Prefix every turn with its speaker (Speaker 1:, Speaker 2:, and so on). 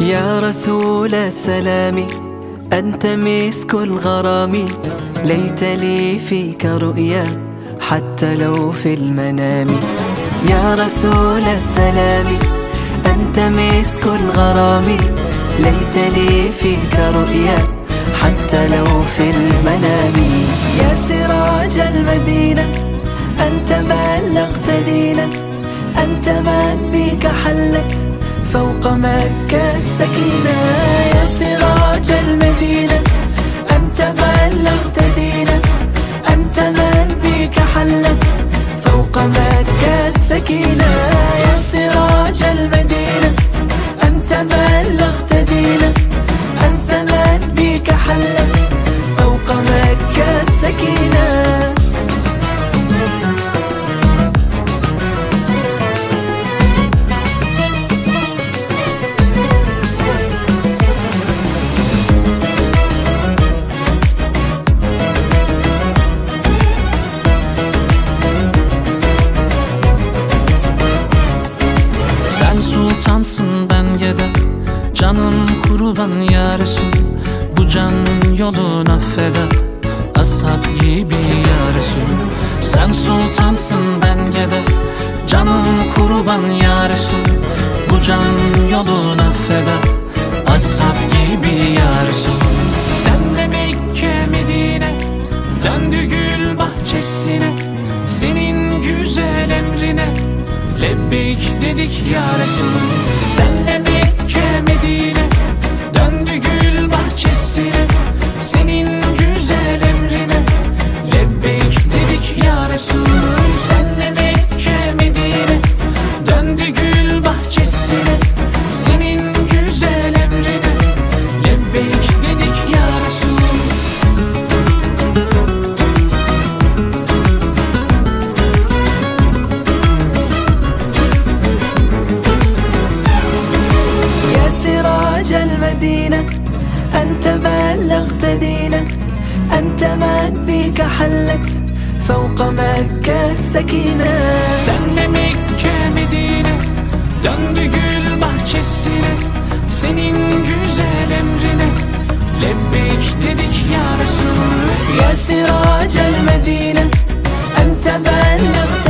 Speaker 1: يا رسول السلام أنت مسك الغرام، ليت لي فيك رؤيا حتى لو في المنام. يا رسول السلام أنت مسك الغرام، ليت لي فيك رؤيا حتى لو في المنام. يا سراج المدينة أنت بلغت دينا، أنت من بك حلت فوق مكة السكينة. يا سراج المدينة أنت بلغت دينا، أنت من بك حلت فوق مكة السكينة. يا سراج المدينة أنت بلغت دينا، أنت من بك حلت فوق مكة السكينة.
Speaker 2: Sen sultansın ben gede, canım kurban ya Resul. Bu can yolun affeder, ashab gibi ya Resul. Sen sultansın ben gede, canım kurban ya Resul. Bu can yolun affeder, ashab gibi ya Resul. Sen de Mekke Medine, döndü gül bahçesine, senin güzel emrine lebbeyk dedik ya Resul. Sen de Mekke Medine, döndü gül bahçesine, senin güzel emrine lebbeyk dedik ya Resul. Sen de Mekke Medine, döndü gül bahçesine, senin güzel emrine lebbeyk dedik ya Resul.
Speaker 1: المدينة أنت بلغت دينا، أنت من بك حلت فوق مكة السكينة.
Speaker 2: Sen de Mekke Medine, döndü gül bahçesine, senin güzel emrine lebbeyk dedik ya Resul.
Speaker 1: يا سراج المدينة أنت بلغت